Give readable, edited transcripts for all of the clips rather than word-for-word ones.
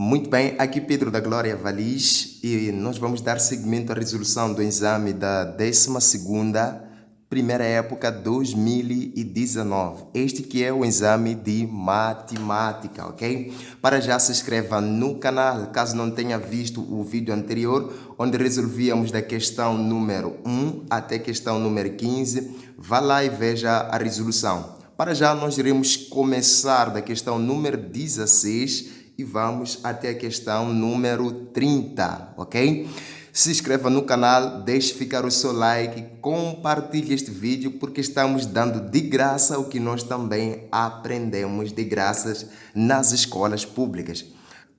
Muito bem, aqui Pedro da Glória Valis e nós vamos dar seguimento à resolução do exame da 12ª primeira época 2019. Este que é o exame de matemática, ok? Para já se inscreva no canal, caso não tenha visto o vídeo anterior, onde resolvíamos da questão número 1 até questão número 15, vá lá e veja a resolução. Para já nós iremos começar da questão número 16 e vamos até a questão número 30, ok? Se inscreva no canal, deixe ficar o seu like, compartilhe este vídeo porque estamos dando de graça o que nós também aprendemos de graças nas escolas públicas.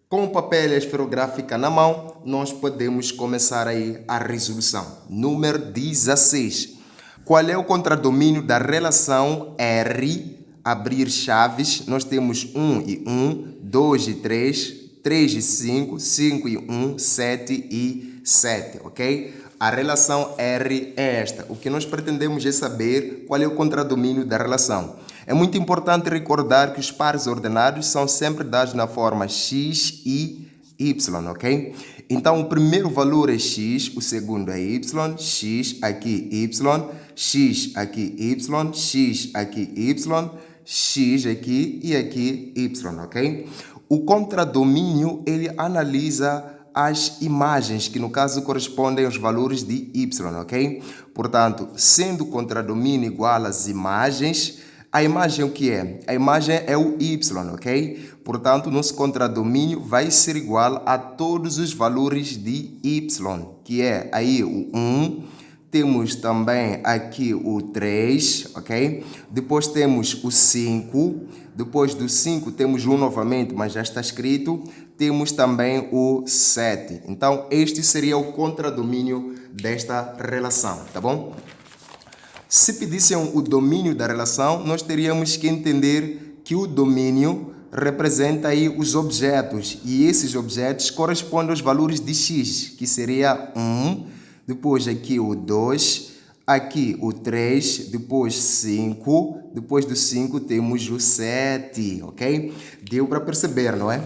Com o papel e a esferográfica na mão, nós podemos começar aí a resolução. Número 16. Qual é o contradomínio da relação R, abrir chaves? Nós temos 1 e 1, 2 e 3, 3 e 5, 5 e 1, 7 e 7, ok? A relação R é esta. O que nós pretendemos é saber qual é o contradomínio da relação. É muito importante recordar que os pares ordenados são sempre dados na forma x e y, ok? Então, o primeiro valor é x, o segundo é y, x aqui y, x aqui y, x aqui y, x aqui e aqui y, ok? O contradomínio, ele analisa as imagens, que no caso correspondem aos valores de y, ok? Portanto, sendo o contradomínio igual às imagens, a imagem o que é? A imagem é o y, ok? Portanto, nosso contradomínio vai ser igual a todos os valores de y, que é aí o 1, temos também aqui o 3, ok? Depois temos o 5, depois do 5 temos o 1 novamente, mas já está escrito. Temos também o 7. Então, este seria o contradomínio desta relação, tá bom? Se pedissem o domínio da relação, nós teríamos que entender que o domínio representa aí os objetos, e esses objetos correspondem aos valores de x, que seria 1, depois aqui o 2, aqui o 3, depois 5, depois do 5 temos o 7, ok? Deu para perceber, não é?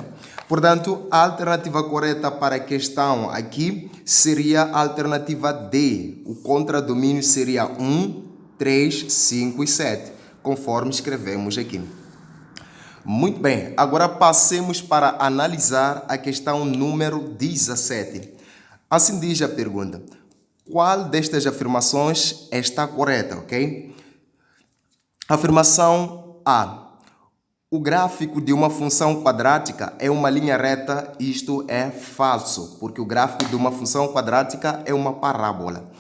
Portanto, a alternativa correta para a questão aqui seria a alternativa D. O contradomínio seria 1, 3, 5 e 7, conforme escrevemos aqui. Muito bem, agora passemos para analisar a questão número 17. Assim diz a pergunta: qual destas afirmações está correta, ok? Afirmação A. O gráfico de uma função quadrática é uma linha reta, isto é falso, porque o gráfico de uma função quadrática é uma parábola.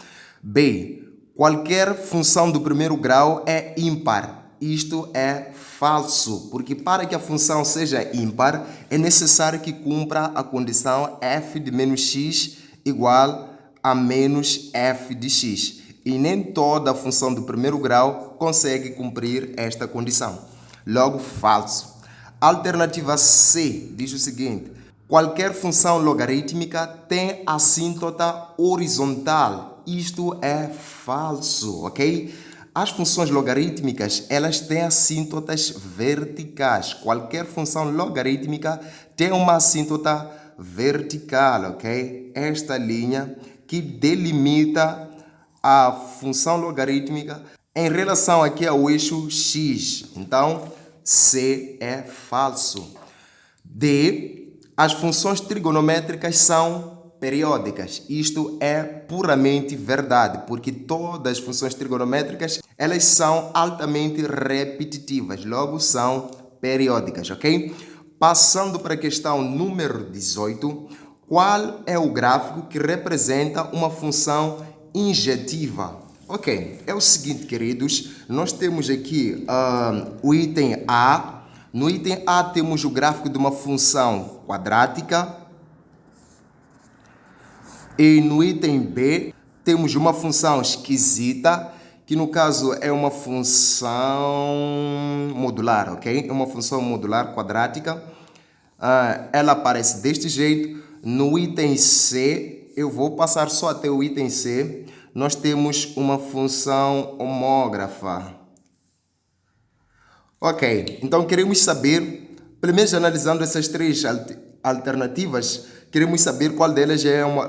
B. Qualquer função do primeiro grau é ímpar, isto é falso, porque para que a função seja ímpar é necessário que cumpra a condição f de menos x igual a menos f de x. E nem toda função do primeiro grau consegue cumprir esta condição. Logo, falso. Alternativa C diz o seguinte: qualquer função logarítmica tem assíntota horizontal. Isto é falso, ok? As funções logarítmicas, elas têm assíntotas verticais. Qualquer função logarítmica tem uma assíntota vertical, ok? Esta linha que delimita a função logarítmica em relação aqui ao eixo x. Então, C é falso. D. As funções trigonométricas são periódicas. Isto é puramente verdade, porque todas as funções trigonométricas, elas são altamente repetitivas, logo são periódicas, ok? Passando para a questão número 18, qual é o gráfico que representa uma função injetiva? Ok, é o seguinte, queridos, nós temos aqui o item A. No item A temos o gráfico de uma função quadrática. E no item B temos uma função esquisita, que no caso é uma função modular, ok? É uma função modular quadrática. Ela aparece deste jeito. No item C, eu vou passar só até o item C. Nós temos uma função homógrafa. Ok, então queremos saber, primeiro analisando essas três alternativas, queremos saber qual delas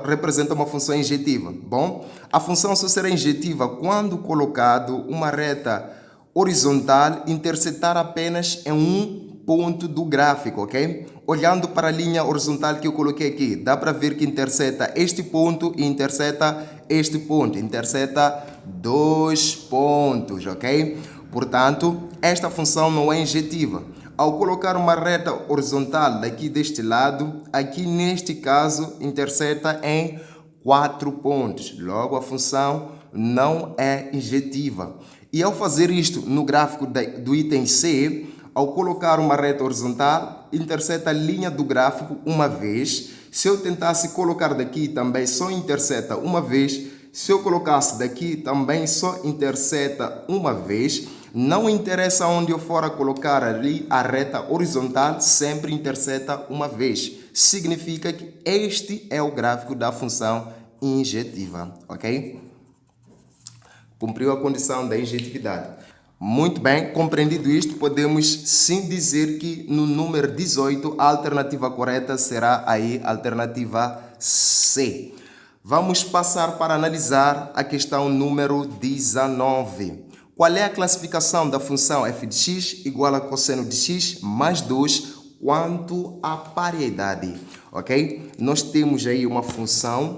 representa uma função injetiva. Bom, a função só será injetiva quando colocado uma reta horizontal intersetar apenas em um ponto do gráfico, ok? Olhando para a linha horizontal que eu coloquei aqui, dá para ver que interseta este ponto e interseta este ponto, interseta 2 pontos, ok? Portanto, esta função não é injetiva. Ao colocar uma reta horizontal daqui deste lado, aqui neste caso interseta em 4 pontos. Logo, a função não é injetiva. E ao fazer isto no gráfico do item C, ao colocar uma reta horizontal, interseta a linha do gráfico uma vez. Se eu tentasse colocar daqui, também só interseta uma vez. Se eu colocasse daqui, também só interseta uma vez. Não interessa onde eu for a colocar ali a reta horizontal, sempre interseta uma vez. Significa que este é o gráfico da função injetiva, ok? Cumpriu a condição da injetividade. Muito bem, compreendido isto, podemos sim dizer que no número 18 a alternativa correta será aí a alternativa C. Vamos passar para analisar a questão número 19. Qual é a classificação da função f de x igual a cosseno de x mais 2 quanto à paridade? Ok? Nós temos aí uma função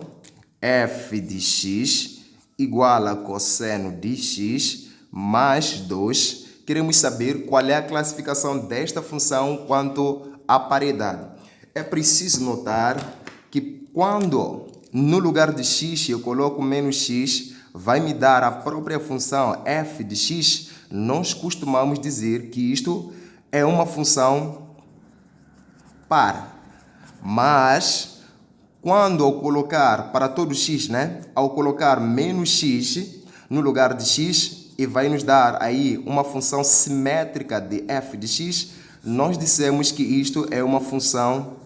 f de x igual a cosseno de x mais 2. Queremos saber qual é a classificação desta função quanto à paridade. É preciso notar que quando no lugar de x eu coloco menos x, vai me dar a própria função f de x. Nós costumamos dizer que isto é uma função par. Mas, quando ao colocar para todo x, ao colocar menos x no lugar de x, e vai nos dar aí uma função simétrica de f de x, nós dissemos que isto é uma função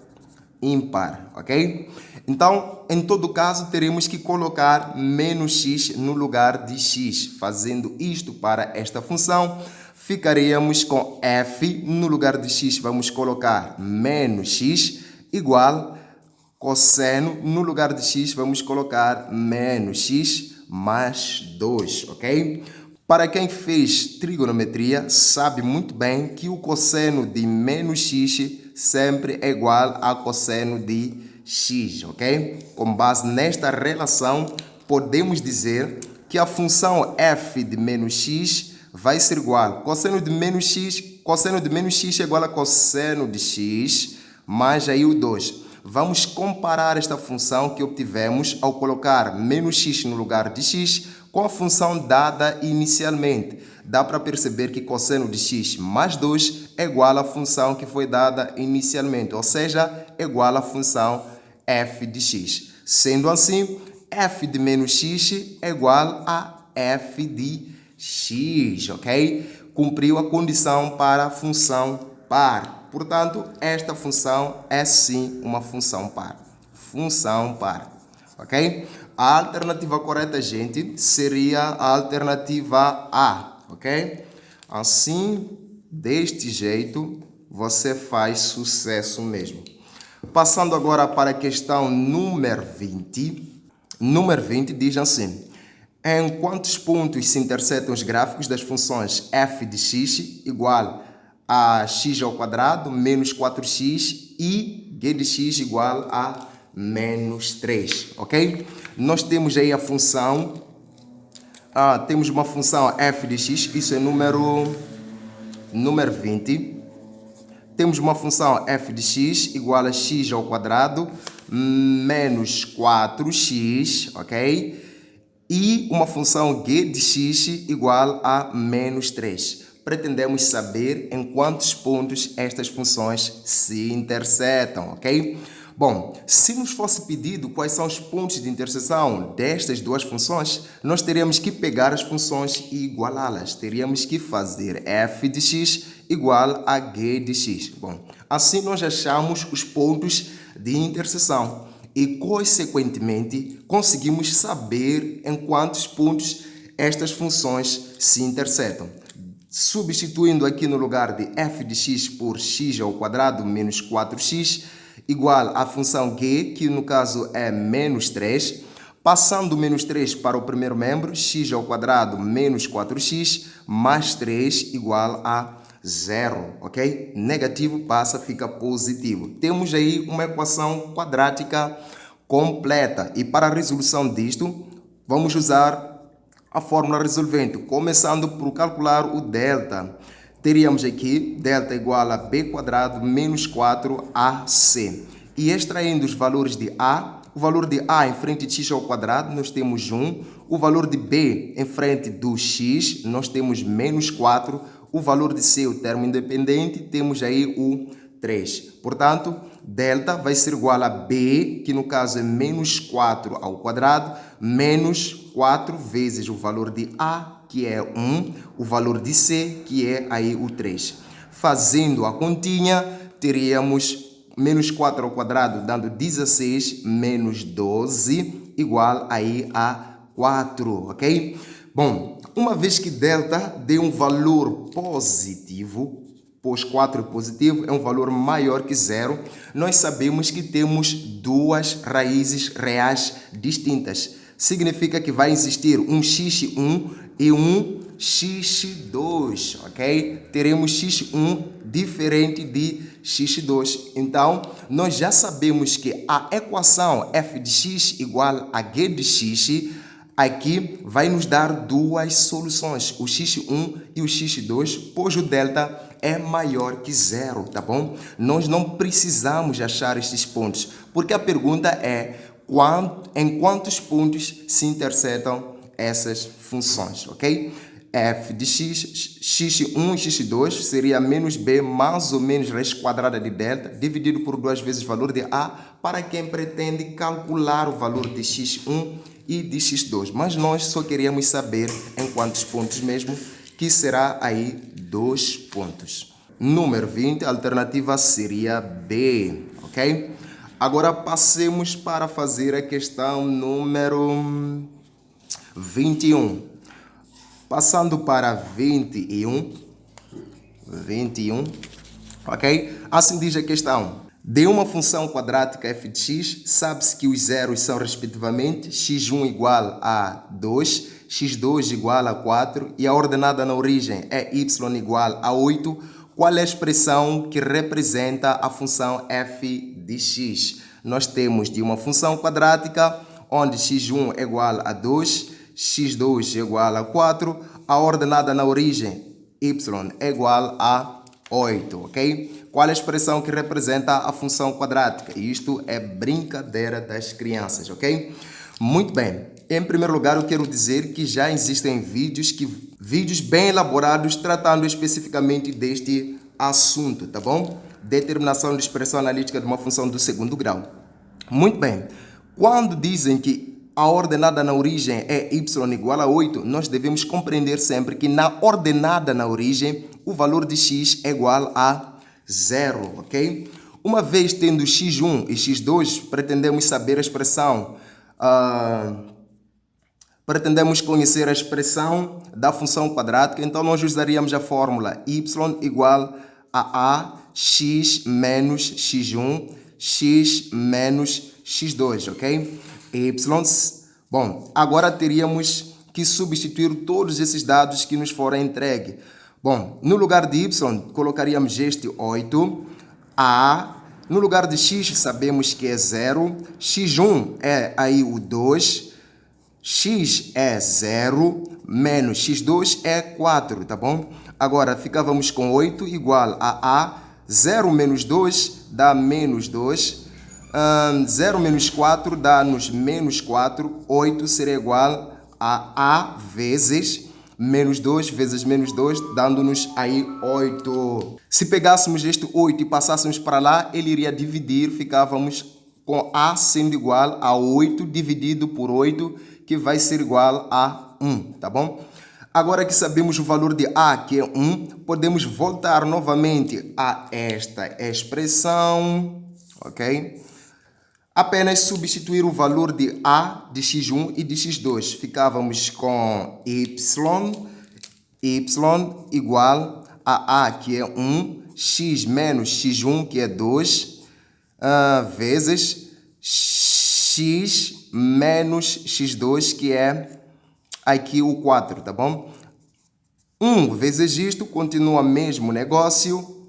ímpar, ok? Então, em todo caso, teremos que colocar menos x no lugar de x. Fazendo isto para esta função, ficaríamos com f, no lugar de x vamos colocar menos x, igual cosseno, no lugar de x vamos colocar menos x mais 2, ok? Para quem fez trigonometria, sabe muito bem que o cosseno de menos x sempre é igual a cosseno de x, ok? Com base nesta relação, podemos dizer que a função f de menos x vai ser igual a cosseno de menos x é igual a cosseno de x, mais aí o 2. Vamos comparar esta função que obtivemos ao colocar menos x no lugar de x com a função dada inicialmente. Dá para perceber que cosseno de x mais 2 é igual à função que foi dada inicialmente, ou seja, é igual à função f de x. Sendo assim, f de menos x é igual a f de x, ok? Cumpriu a condição para a função par. Portanto, esta função é sim uma função par. Função par, ok? A alternativa correta, gente, seria a alternativa A, ok? Assim, deste jeito, você faz sucesso mesmo. Passando agora para a questão número 20. Número 20 diz assim: em quantos pontos se intersetam os gráficos das funções f de x igual a x ao quadrado menos 4x e g de x igual a menos 3, ok? Nós temos aí a função, temos uma função f de x, isso é número 20. Temos uma função f de x igual a x ao quadrado menos 4x, ok? E uma função g de x igual a menos 3. Pretendemos saber em quantos pontos estas funções se intersetam, ok? Bom, se nos fosse pedido quais são os pontos de interseção destas duas funções, nós teríamos que pegar as funções e igualá-las. Teríamos que fazer f de x igual a g de x. Bom, assim nós achamos os pontos de interseção e, consequentemente, conseguimos saber em quantos pontos estas funções se intersetam. Substituindo aqui no lugar de f de x por x ao quadrado menos 4x, igual à função G, que no caso é menos 3. Passando o menos 3 para o primeiro membro, x ao quadrado menos 4x mais 3 igual a 0, ok? Negativo passa, fica positivo. Temos aí uma equação quadrática completa. E para a resolução disto, vamos usar a fórmula resolvente. Começando por calcular o delta. Teríamos aqui delta igual a b quadrado menos 4ac. E extraindo os valores de a, o valor de a em frente de x ao quadrado, nós temos 1. O valor de b em frente do x, nós temos menos 4. O valor de c, o termo independente, temos aí o 3. Portanto, delta vai ser igual a b, que no caso é menos 4 ao quadrado, menos 4 vezes o valor de a, que é 1, o valor de c, que é aí o 3. Fazendo a continha, teríamos menos 4 ao quadrado, dando 16, menos 12, igual aí a 4, ok? Bom, uma vez que delta dê um valor positivo, pois 4 é positivo, é um valor maior que 0, nós sabemos que temos duas raízes reais distintas. Significa que vai existir um x1 e um x2, ok? Teremos x1 diferente de x2. Então, nós já sabemos que a equação f de x igual a g de x, aqui vai nos dar duas soluções, o x1 e o x2, pois o delta é maior que 0, tá bom? Nós não precisamos achar estes pontos, porque a pergunta é em quantos pontos se intersetam essas funções, ok? F de x, x1 e x2 seria menos b mais ou menos raiz quadrada de delta, dividido por 2 vezes o valor de a, para quem pretende calcular o valor de x1 e de x2. Mas nós só queríamos saber em quantos pontos mesmo, que será aí 2 pontos. Número 20, a alternativa seria B, ok? Agora passemos para fazer a questão número 21. Passando para 21, ok? Assim diz a questão. De uma função quadrática f de x, sabe-se que os zeros são respectivamente x1 igual a 2, x2 igual a 4 e a ordenada na origem é y igual a 8. Qual é a expressão que representa a função f de x? Nós temos de uma função quadrática onde x1 é igual a 2, x2 é igual a 4, a ordenada na origem y é igual a 8, ok? Qual é a expressão que representa a função quadrática? Isto é brincadeira das crianças, ok? Muito bem. Em primeiro lugar, eu quero dizer que já existem vídeos bem elaborados tratando especificamente deste assunto, tá bom? Determinação de expressão analítica de uma função do segundo grau. Muito bem. Quando dizem que a ordenada na origem é y igual a 8, nós devemos compreender sempre que na ordenada na origem, o valor de x é igual a 0, ok? Uma vez tendo x1 e x2, pretendemos saber a expressão, pretendemos conhecer a expressão da função quadrática, então nós usaríamos a fórmula y igual a x menos x1, x menos x2, ok? Bom, agora teríamos que substituir todos esses dados que nos foram entregues. Bom, no lugar de y, colocaríamos este 8, no lugar de x sabemos que é 0, x1 é aí o 2, x é 0, menos x2 é 4, tá bom? Agora, ficávamos com 8 igual a 0 menos 2 dá menos 2, 0 menos 4 dá-nos menos 4, 8 será igual a vezes menos 2 vezes menos 2, dando-nos aí 8. Se pegássemos este 8 e passássemos para lá, ele iria dividir, ficávamos com a sendo igual a 8 dividido por 8, que vai ser igual a 1, tá bom? Agora que sabemos o valor de a, que é 1, podemos voltar novamente a esta expressão, ok? Apenas substituir o valor de a de x1 e de x2. Ficávamos com y igual a que é 1, x menos x1, que é 2, vezes x menos x2, que é aqui o 4, tá bom? 1 vezes isto continua mesmo negócio,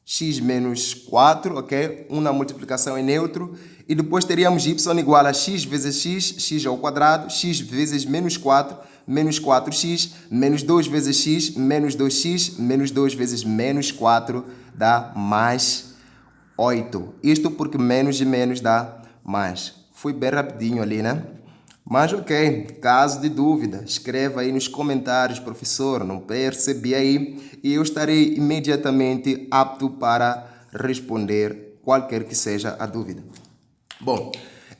x menos 4, ok? 1 na multiplicação é neutro. E depois teríamos y igual a x vezes x ao quadrado, x vezes menos 4, menos 4x, menos 2 vezes x, menos 2x, menos 2 vezes menos 4 dá mais 8. Isto porque menos e menos dá mais. Fui bem rapidinho ali, né? Mas ok, caso de dúvida, escreva aí nos comentários, professor, não percebi aí, e eu estarei imediatamente apto para responder qualquer que seja a dúvida. Bom,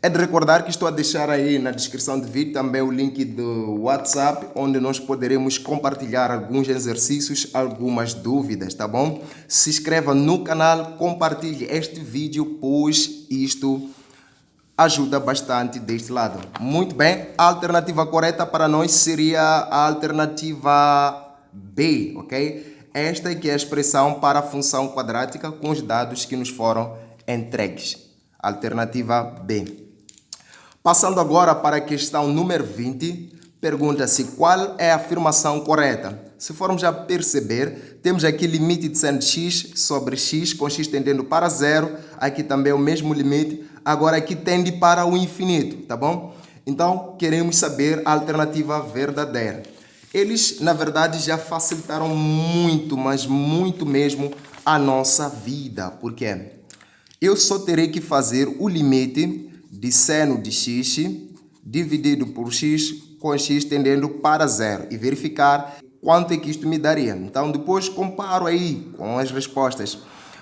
é de recordar que estou a deixar aí na descrição do vídeo também o link do WhatsApp, onde nós poderemos compartilhar alguns exercícios, algumas dúvidas, tá bom? Se inscreva no canal, compartilhe este vídeo, pois isto ajuda bastante deste lado. Muito bem, a alternativa correta para nós seria a alternativa B, ok? Esta aqui é a expressão para a função quadrática com os dados que nos foram entregues. Alternativa B. Passando agora para a questão número 20, pergunta-se qual é a afirmação correta. Se formos já perceber, temos aqui limite de seno de x sobre x, com x tendendo para zero. Aqui também é o mesmo limite. Agora aqui tende para o infinito, tá bom? Então, queremos saber a alternativa verdadeira. Eles, na verdade, já facilitaram muito, mas muito mesmo, a nossa vida. Por quê? Eu só terei que fazer o limite de seno de x dividido por x com x tendendo para zero e verificar quanto é que isto me daria. Então, depois comparo aí com as respostas.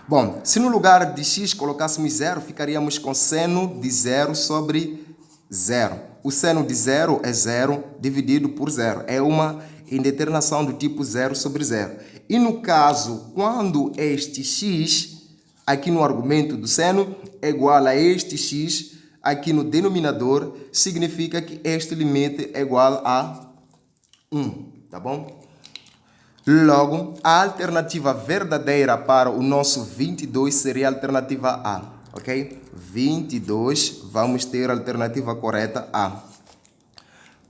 Bom, se no lugar de x colocássemos zero, ficaríamos com seno de zero sobre zero. O seno de zero é zero dividido por zero. É uma indeterminação do tipo zero sobre zero. E no caso, quando este x aqui no argumento do seno é igual a este x, aqui no denominador, significa que este limite é igual a 1, tá bom? Logo, a alternativa verdadeira para o nosso 22 seria a alternativa A, ok? 22, vamos ter a alternativa correta A.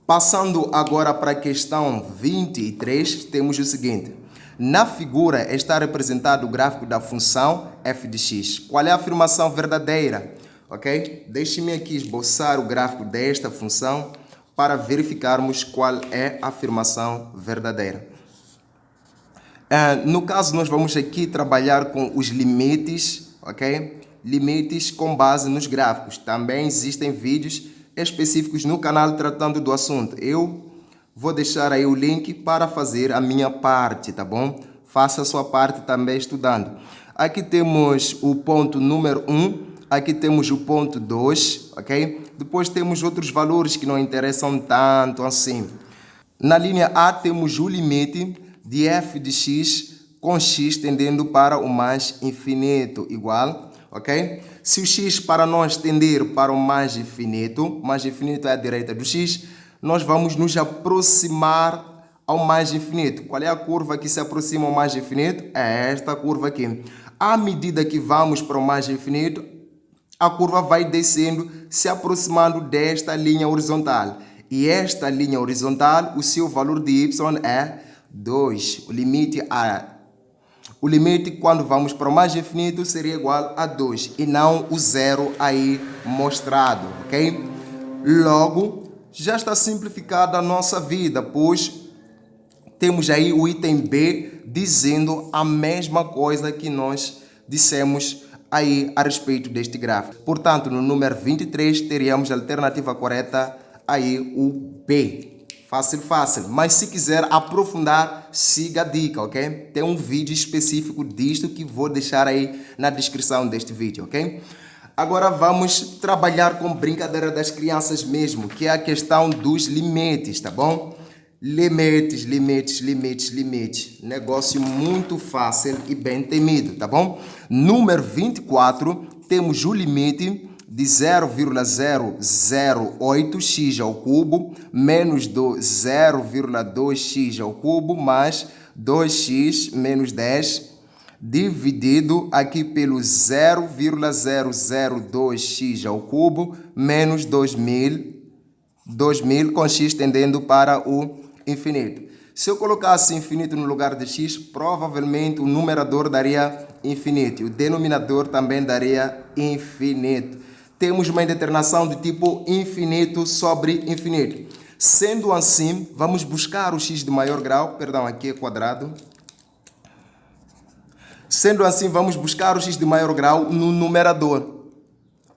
Passando agora para a questão 23, temos o seguinte. Na figura está representado o gráfico da função f de x. Qual é a afirmação verdadeira? Ok? Deixe-me aqui esboçar o gráfico desta função para verificarmos qual é a afirmação verdadeira. No caso, nós vamos aqui trabalhar com os limites, ok? Limites com base nos gráficos. Também existem vídeos específicos no canal tratando do assunto. Eu vou deixar aí o link para fazer a minha parte, tá bom? Faça a sua parte também estudando. Aqui temos o ponto número 1, aqui temos o ponto 2, ok? Depois temos outros valores que não interessam tanto assim. Na linha A temos o limite de f de x com x tendendo para o mais infinito, igual, ok? Se o x para nós tender para o mais infinito é a direita do x, nós vamos nos aproximar ao mais infinito. Qual é a curva que se aproxima ao mais infinito? É esta curva aqui. À medida que vamos para o mais infinito, a curva vai descendo, se aproximando desta linha horizontal. E esta linha horizontal, o seu valor de y é 2. O limite quando vamos para o mais infinito seria igual a 2 e não o zero aí mostrado, ok? Logo, já está simplificada a nossa vida, pois temos aí o item B dizendo a mesma coisa que nós dissemos aí a respeito deste gráfico. Portanto, no número 23 teríamos a alternativa correta aí o B. Fácil, fácil. Mas se quiser aprofundar, siga a dica, ok? Tem um vídeo específico disto que vou deixar aí na descrição deste vídeo, ok? Agora vamos trabalhar com brincadeira das crianças mesmo, que é a questão dos limites, tá bom? Limites. Negócio muito fácil e bem temido, tá bom? Número 24, temos o limite de 0,008x ao cubo menos 0,2x ao cubo mais 2x menos 10 dividido aqui pelo 0,002x ao cubo menos 2000 com x tendendo para o infinito. Se eu colocasse infinito no lugar de x, provavelmente o numerador daria infinito e o denominador também daria infinito. Temos uma indeterminação do tipo infinito sobre infinito. Sendo assim, vamos buscar o x de maior grau, perdão, aqui é quadrado. Sendo assim, vamos buscar o x de maior grau no numerador.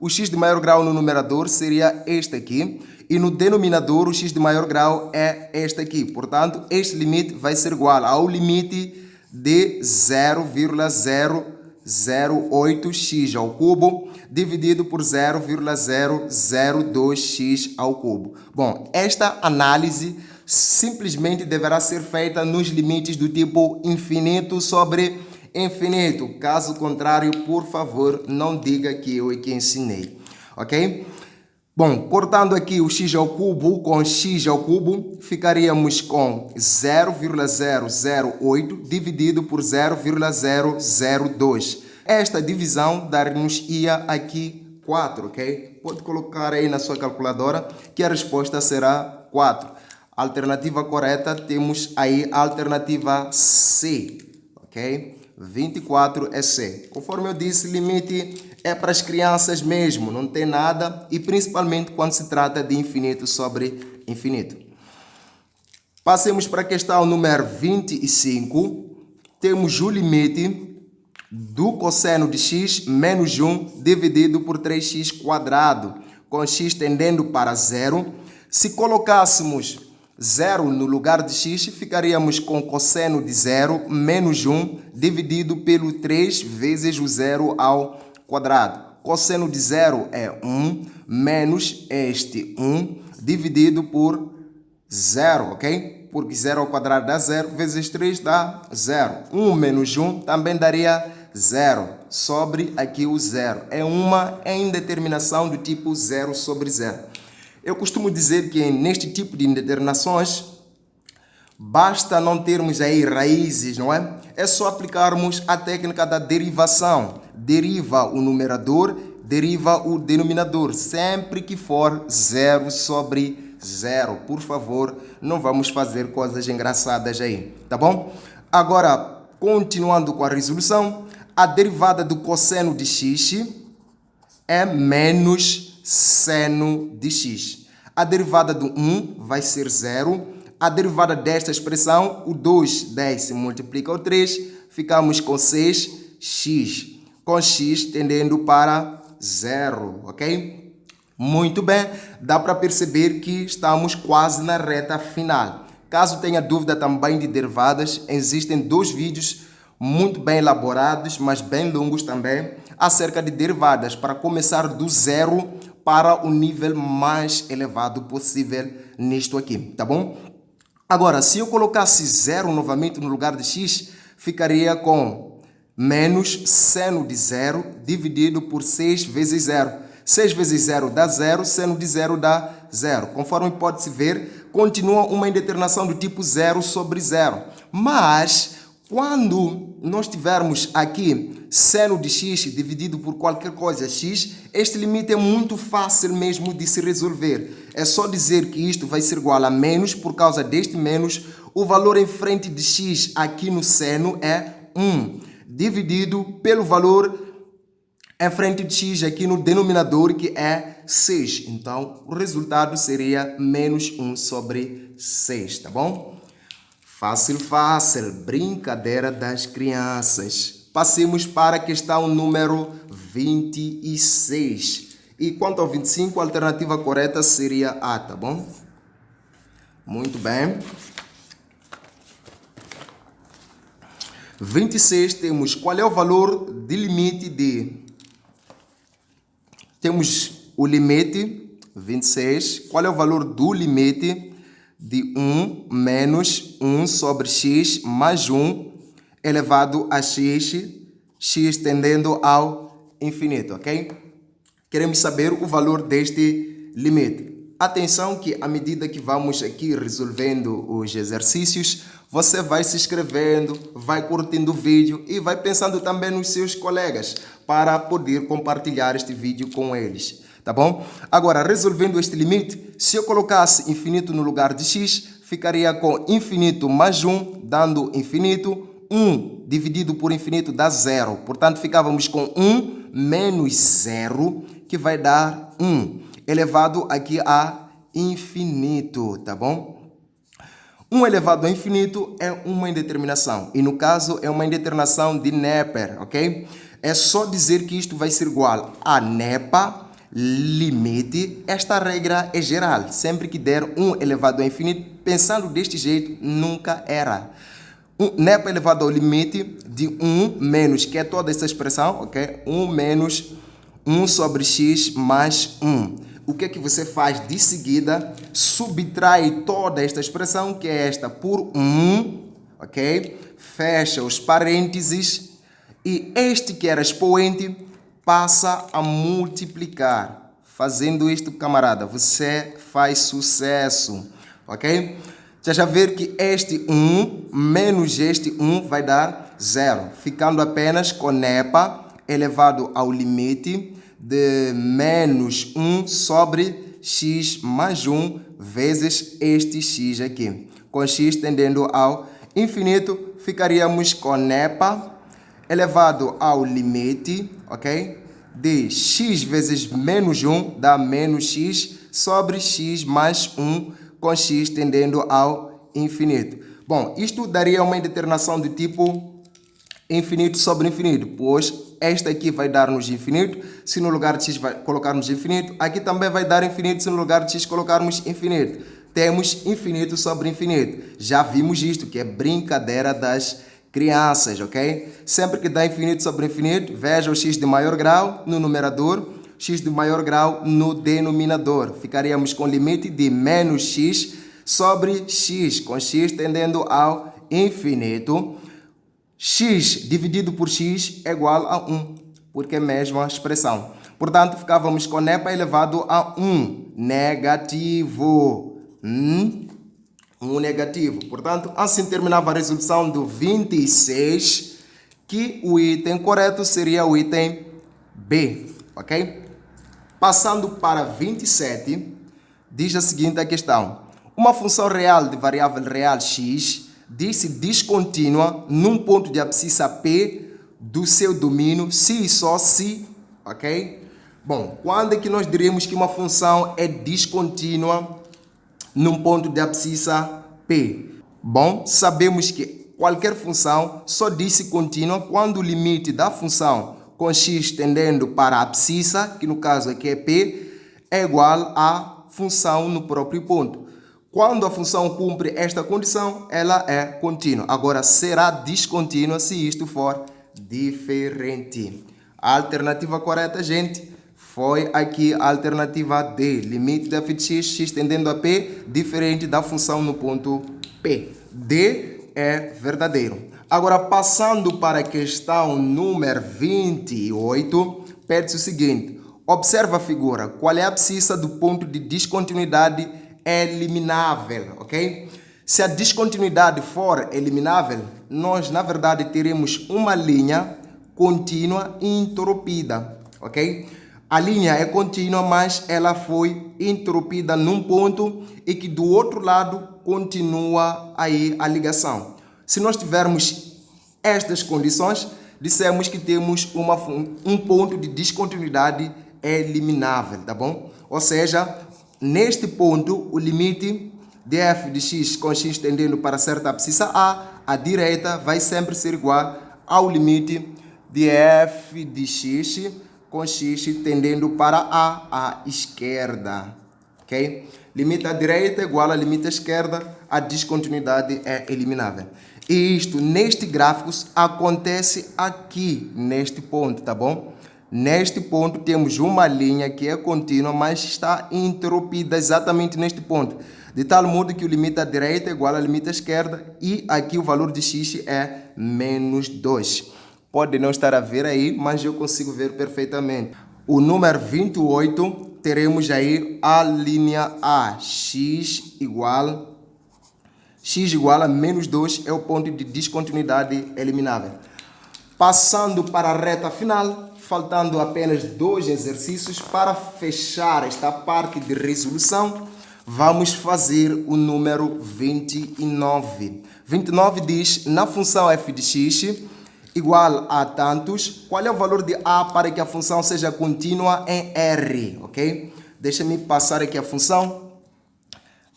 O x de maior grau no numerador seria este aqui. E no denominador, o x de maior grau é este aqui. Portanto, este limite vai ser igual ao limite de 0,008x ao cubo dividido por 0,002x ao cubo. Bom, esta análise simplesmente deverá ser feita nos limites do tipo infinito sobre infinito. Caso contrário, por favor, não diga que eu é que ensinei, ok? Bom, cortando aqui o x ao cubo com x ao cubo, ficaríamos com 0,008 dividido por 0,002. Esta divisão dar-nos-ia aqui 4, ok? Pode colocar aí na sua calculadora que a resposta será 4. Alternativa correta, temos aí a alternativa C, ok? 24 é C. Conforme eu disse, limite é para as crianças mesmo, não tem nada, e principalmente quando se trata de infinito sobre infinito. Passemos para a questão número 25. Temos o limite do cosseno de x menos 1 dividido por 3x quadrado, com x tendendo para 0. Se colocássemos 0 no lugar de x, ficaríamos com cosseno de 0 menos 1 dividido pelo 3 vezes o 0 ao quadrado. Cosseno de 0 é 1 menos este 1 dividido por 0, ok? Porque 0 ao quadrado dá 0, vezes 3 dá 0. 1 menos 1 também daria 0, sobre aqui o 0. É uma indeterminação do tipo 0 sobre 0. Eu costumo dizer que neste tipo de indeterminações, basta não termos aí raízes, não é? É só aplicarmos a técnica da derivação. Deriva o numerador, deriva o denominador, sempre que for 0 sobre 0. Por favor, não vamos fazer coisas engraçadas aí, tá bom? Agora, continuando com a resolução, a derivada do cosseno de x é menos seno de x. A derivada do 1 vai ser 0. A derivada desta expressão, o 2 se multiplica ao 3, ficamos com 6x, com x tendendo para 0, ok? Muito bem, dá para perceber que estamos quase na reta final. Caso tenha dúvida também de derivadas, existem 2 vídeos muito bem elaborados, mas bem longos também, acerca de derivadas, para começar do zero para o nível mais elevado possível nisto aqui, tá bom? Agora, se eu colocasse 0 novamente no lugar de x, ficaria com menos seno de 0 dividido por 6 vezes 0. 6 vezes 0 dá 0, seno de 0 dá 0. Conforme pode-se ver, continua uma indeterminação do tipo 0 sobre 0. Mas, quando nós tivermos aqui seno de x dividido por qualquer coisa x, este limite é muito fácil mesmo de se resolver. É só dizer que isto vai ser igual a menos, por causa deste menos, o valor em frente de x aqui no seno é 1, dividido pelo valor em frente de x aqui no denominador, que é 6. Então, o resultado seria menos 1 sobre 6, tá bom? Fácil, fácil, brincadeira das crianças. Passemos para a questão número 26. E quanto ao 25, a alternativa correta seria A, tá bom? Muito bem. 26 temos qual é o valor de limite de... Temos o limite 26. Qual é o valor do limite de 1 menos 1 sobre x mais 1 elevado a x, x tendendo ao infinito, ok? Queremos saber o valor deste limite. Atenção que à medida que vamos aqui resolvendo os exercícios, você vai se inscrevendo, vai curtindo o vídeo e vai pensando também nos seus colegas para poder compartilhar este vídeo com eles, tá bom? Agora, resolvendo este limite, se eu colocasse infinito no lugar de x, ficaria com infinito mais 1, dando infinito. 1 dividido por infinito dá 0. Portanto, ficávamos com 1 menos 0, que vai dar 1. Elevado aqui a infinito, tá bom? 1 elevado a infinito é uma indeterminação. E no caso é uma indeterminação de Neper, ok? É só dizer que isto vai ser igual a NEPA, limite. Esta regra é geral. Sempre que der 1 elevado a infinito, pensando deste jeito, nunca erra. NEPA elevado ao limite de 1 menos, que é toda essa expressão, ok? 1 menos 1 sobre x mais 1. O que é que você faz de seguida? Subtrai toda esta expressão, que é esta, por 1, ok? Fecha os parênteses e este que era expoente passa a multiplicar. Fazendo isto, camarada, você faz sucesso, ok? Já ver que este 1 menos este 1 vai dar 0, ficando apenas com NEPA elevado ao limite de menos 1 sobre x mais 1 vezes este x aqui. Com x tendendo ao infinito, ficaríamos com NEPA elevado ao limite, ok? De x vezes menos 1 dá menos x sobre x mais 1 com x tendendo ao infinito. Bom, isto daria uma indeterminação de tipo infinito sobre infinito, pois esta aqui vai dar-nos infinito, se no lugar de x colocarmos infinito, aqui também vai dar infinito, se no lugar de x colocarmos infinito. Temos infinito sobre infinito. Já vimos isto, que é brincadeira das crianças, ok? Sempre que dá infinito sobre infinito, veja o x de maior grau no numerador, x de maior grau no denominador. Ficaríamos com limite de menos x sobre x, com x tendendo ao infinito. X dividido por x é igual a 1, porque é a mesma expressão. Portanto, ficávamos com NEPA elevado a 1, negativo. 1 negativo. Portanto, assim terminava a resolução do 26, que o item correto seria o item B, ok? Passando para 27, diz a seguinte questão. Uma função real de variável real x diz-se descontínua num ponto de abscissa P do seu domínio, se e só se, ok? Bom, quando é que nós diríamos que uma função é descontínua num ponto de abscissa P? Bom, sabemos que qualquer função só diz-se contínua quando o limite da função com x tendendo para a abscissa, que no caso aqui é P, é igual à função no próprio ponto. Quando a função cumpre esta condição, ela é contínua. Agora, será descontínua se isto for diferente. A alternativa correta, gente, foi aqui a alternativa D. Limite de f de x, x tendendo a P, diferente da função no ponto P. D é verdadeiro. Agora, passando para a questão número 28, pede-se o seguinte. Observa a figura. Qual é a abscissa do ponto de descontinuidade eliminável, ok? Se a descontinuidade for eliminável, nós, na verdade, teremos uma linha contínua interrompida, ok? A linha é contínua, mas ela foi interrompida num ponto e que do outro lado continua aí a ligação. Se nós tivermos estas condições, dissemos que temos um ponto de descontinuidade eliminável, tá bom? Ou seja, neste ponto, o limite de f de x com x tendendo para certa abscissa A, à direita, vai sempre ser igual ao limite de f de x com x tendendo para A, à esquerda. Ok? Limite à direita é igual a limite à esquerda, a descontinuidade é eliminável. E isto, neste gráfico, acontece aqui, neste ponto, tá bom? Neste ponto temos uma linha que é contínua, mas está interrompida exatamente neste ponto. De tal modo que o limite à direita é igual ao limite à esquerda e aqui o valor de x é menos 2. Pode não estar a ver aí, mas eu consigo ver perfeitamente. O número 28 teremos aí a linha A, x igual a menos 2 é o ponto de descontinuidade eliminável. Passando para a reta final, faltando apenas 2 exercícios para fechar esta parte de resolução, vamos fazer o número 29. 29 diz, na função f de x igual a tantos, qual é o valor de a para que a função seja contínua em R, ok? Deixa-me passar aqui a função.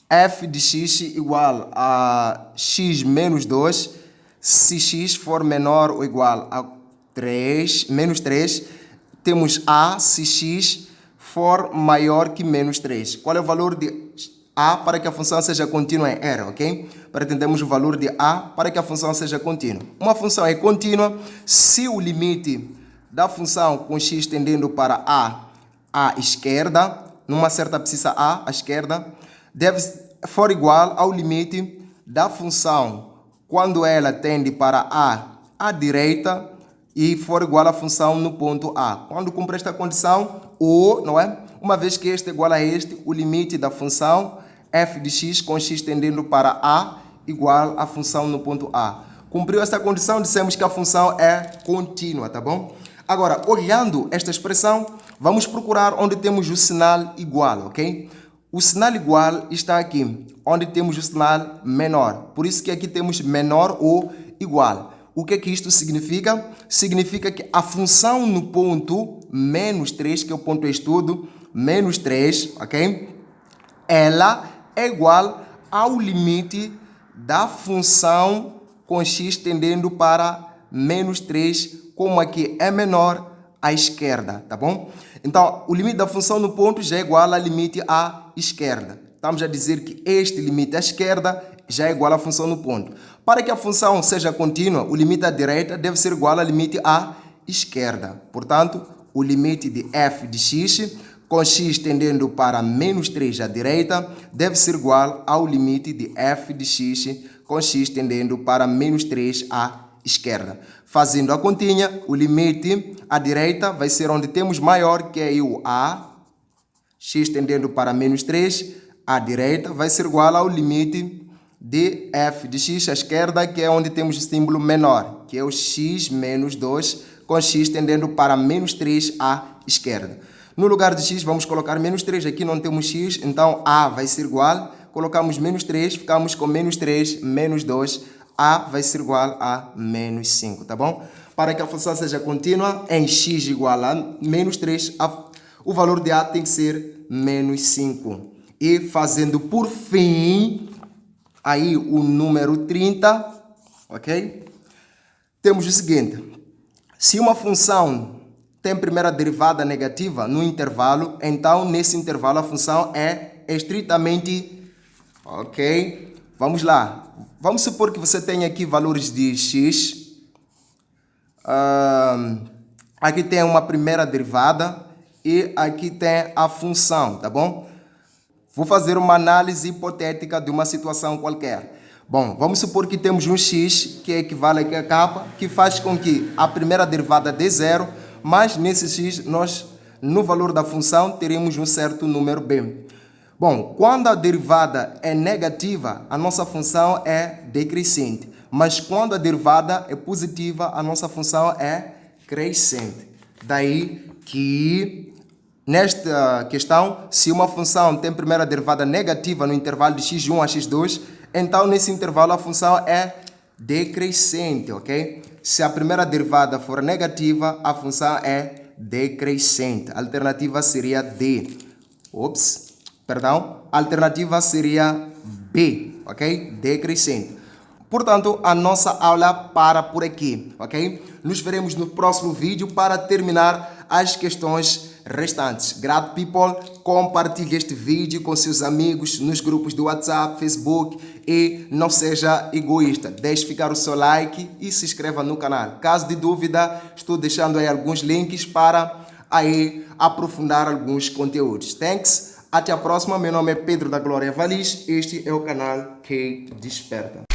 F de x igual a x menos 2, se x for menor ou igual a 3, menos 3, temos a se x for maior que menos 3. Qual é o valor de a para que a função seja contínua em R, ok? Pretendemos o valor de a para que a função seja contínua. Uma função é contínua se o limite da função com x tendendo para a esquerda, numa certa abscissa a esquerda, for igual ao limite da função quando ela tende para a direita e for igual à função no ponto A. Quando cumpre esta condição, ou, não é? Uma vez que este é igual a este, o limite da função f de x com x tendendo para a igual à função no ponto A. Cumpriu esta condição, dissemos que a função é contínua, tá bom? Agora, olhando esta expressão, vamos procurar onde temos o sinal igual, ok? O sinal igual está aqui, onde temos o sinal menor. Por isso que aqui temos menor ou igual. O que é que isto significa? Significa que a função no ponto menos 3, que é o ponto de estudo, menos 3, ok? Ela é igual ao limite da função com x tendendo para menos 3, como aqui é menor à esquerda, tá bom? Então, o limite da função no ponto já é igual ao limite à esquerda. Estamos a dizer que este limite à esquerda já é igual à função no ponto. Para que a função seja contínua, o limite à direita deve ser igual ao limite à esquerda. Portanto, o limite de f de x com x tendendo para menos 3 à direita deve ser igual ao limite de f de x com x tendendo para menos 3 à esquerda. Fazendo a continha, o limite à direita vai ser onde temos maior, que é o a, x tendendo para menos 3 à direita, vai ser igual ao limite de f de x à esquerda, que é onde temos o símbolo menor, que é o x menos 2, com x tendendo para menos 3 à esquerda. No lugar de x, vamos colocar menos 3. Aqui não temos x, então a vai ser igual. Colocamos menos 3, ficamos com menos 3, menos 2. A vai ser igual a menos 5, tá bom? Para que a função seja contínua, em x igual a menos 3, o valor de a tem que ser menos 5. E fazendo por fim, aí o número 30, ok? Temos o seguinte. Se uma função tem primeira derivada negativa no intervalo, então nesse intervalo a função é estritamente, ok? Vamos lá. Vamos supor que você tenha aqui valores de x. Aqui tem uma primeira derivada e aqui tem a função, tá bom? Vou fazer uma análise hipotética de uma situação qualquer. Bom, vamos supor que temos um x que equivale aqui a k, que faz com que a primeira derivada dê zero, mas nesse x, nós, no valor da função, teremos um certo número b. Bom, quando a derivada é negativa, a nossa função é decrescente. Mas quando a derivada é positiva, a nossa função é crescente. Daí que, nesta questão, se uma função tem primeira derivada negativa no intervalo de x1 a x2, então nesse intervalo a função é decrescente, ok? Se a primeira derivada for negativa, a função é decrescente. A alternativa seria D. A alternativa seria B, ok? Decrescente. Portanto, a nossa aula para por aqui, ok? Nos veremos no próximo vídeo para terminar as questões restantes. Grato, people. Compartilhe este vídeo com seus amigos nos grupos do WhatsApp, Facebook e não seja egoísta. Deixe ficar o seu like e se inscreva no canal. Caso de dúvida, estou deixando aí alguns links para aí aprofundar alguns conteúdos. Thanks. Até a próxima. Meu nome é Pedro da Glória Valis. Este é o canal que desperta.